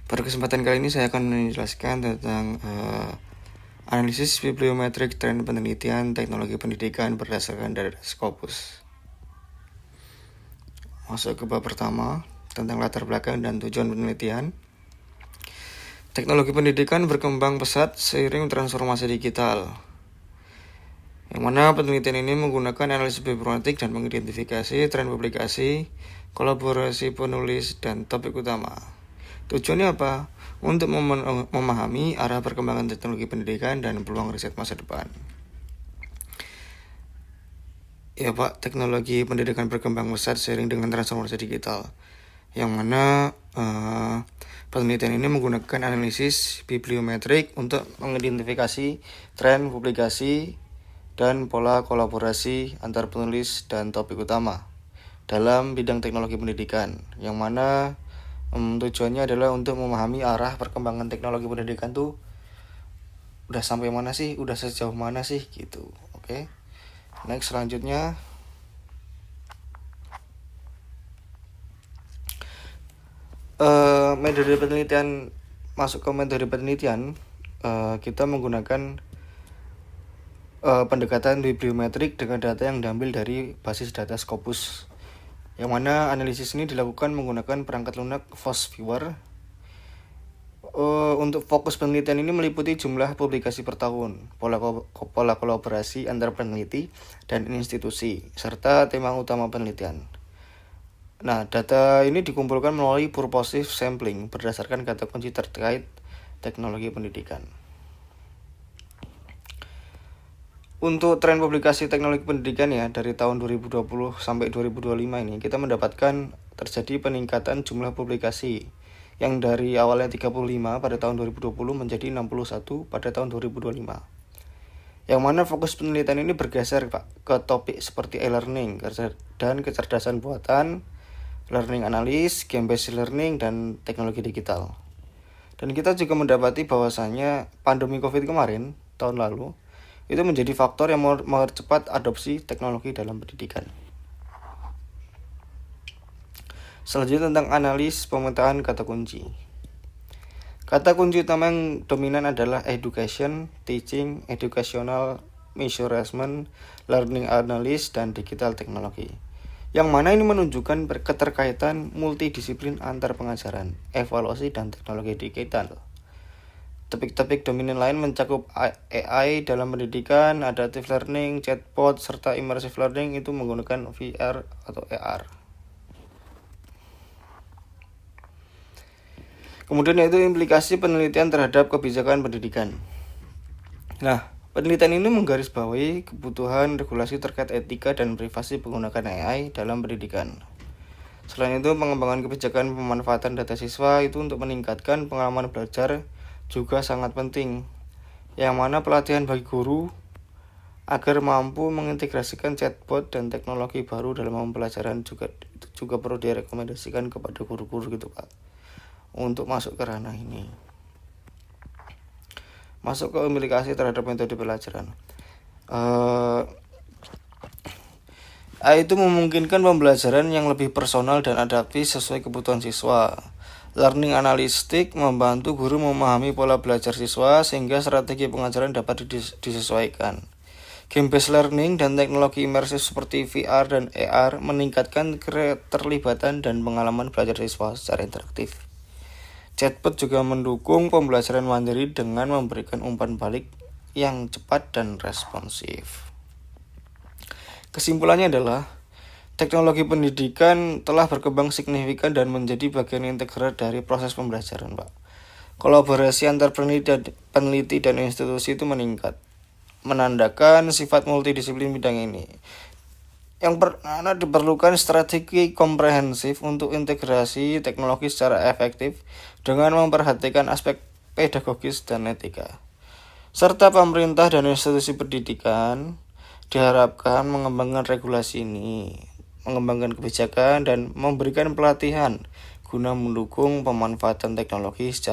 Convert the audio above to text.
Pada kesempatan kali ini saya akan menjelaskan tentang analisis bibliometrik tren penelitian teknologi pendidikan berdasarkan data Scopus. Masuk ke bab pertama tentang latar belakang dan tujuan penelitian. Teknologi pendidikan berkembang pesat seiring transformasi digital, yang mana penelitian ini menggunakan analisis bibliometrik dan mengidentifikasi tren publikasi, kolaborasi penulis, dan topik utama. Tujuannya apa? Untuk memahami arah perkembangan teknologi pendidikan dan peluang riset masa depan. Ya Pak, teknologi pendidikan berkembang pesat seiring dengan transformasi digital, yang mana penelitian ini menggunakan analisis bibliometrik untuk mengidentifikasi tren publikasi dan pola kolaborasi antar penulis dan topik utama dalam bidang teknologi pendidikan, yang mana tujuannya adalah untuk memahami arah perkembangan teknologi pendidikan tuh udah sampai mana sih, udah sejauh mana sih gitu. Oke. Next, selanjutnya metode penelitian. Masuk ke metode penelitian, kita menggunakan pendekatan bibliometrik dengan data yang diambil dari basis data Scopus, yang mana analisis ini dilakukan menggunakan perangkat lunak FOSS-Viewer. Untuk fokus penelitian ini meliputi jumlah publikasi per tahun, pola kolaborasi antar peneliti dan institusi, serta tema utama penelitian. Nah, data ini dikumpulkan melalui purposive sampling berdasarkan kata kunci terkait teknologi pendidikan. Untuk tren publikasi teknologi pendidikan ya, dari tahun 2020 sampai 2025 ini kita mendapatkan terjadi peningkatan jumlah publikasi yang dari awalnya 35 pada tahun 2020 menjadi 61 pada tahun 2025. Yang mana fokus penelitian ini bergeser Pak ke topik seperti e-learning dan kecerdasan buatan, learning analysis, game-based learning, dan teknologi digital. Dan kita juga mendapati bahwasannya pandemi COVID kemarin, tahun lalu, itu menjadi faktor yang mempercepat adopsi teknologi dalam pendidikan. Selanjutnya tentang analis pemetaan kata kunci. Kata kunci utama yang dominan adalah education, teaching, educational, measurement, learning analysis, dan digital technology. Yang mana ini menunjukkan keterkaitan multidisiplin antar pengajaran, evaluasi, dan teknologi digital. Topik-topik dominan lain mencakup AI dalam pendidikan, adaptive learning, chatbot, serta immersive learning itu menggunakan VR atau AR. Kemudian yaitu implikasi penelitian terhadap kebijakan pendidikan. Nah, penelitian ini menggarisbawahi kebutuhan regulasi terkait etika dan privasi menggunakan AI dalam pendidikan. Selain itu, pengembangan kebijakan pemanfaatan data siswa itu untuk meningkatkan pengalaman belajar juga sangat penting, yang mana pelatihan bagi guru agar mampu mengintegrasikan chatbot dan teknologi baru dalam pembelajaran juga perlu direkomendasikan kepada guru-guru gitu Pak, untuk masuk ke ranah ini. Masuk ke implikasi terhadap metode pelajaran. Itu memungkinkan pembelajaran yang lebih personal dan adaptif sesuai kebutuhan siswa. Learning analytic membantu guru memahami pola belajar siswa sehingga strategi pengajaran dapat disesuaikan. Game-based learning dan teknologi imersif seperti VR dan AR meningkatkan keterlibatan dan pengalaman belajar siswa secara interaktif. Chatbot juga mendukung pembelajaran mandiri dengan memberikan umpan balik yang cepat dan responsif. Kesimpulannya adalah teknologi pendidikan telah berkembang signifikan dan menjadi bagian integral dari proses pembelajaran, Pak. Kolaborasi antar peneliti dan institusi itu meningkat, menandakan sifat multidisiplin bidang ini. Yang diperlukan strategi komprehensif untuk integrasi teknologi secara efektif dengan memperhatikan aspek pedagogis dan etika. Serta pemerintah dan institusi pendidikan diharapkan mengembangkan regulasi ini, mengembangkan kebijakan, dan memberikan pelatihan guna mendukung pemanfaatan teknologi secara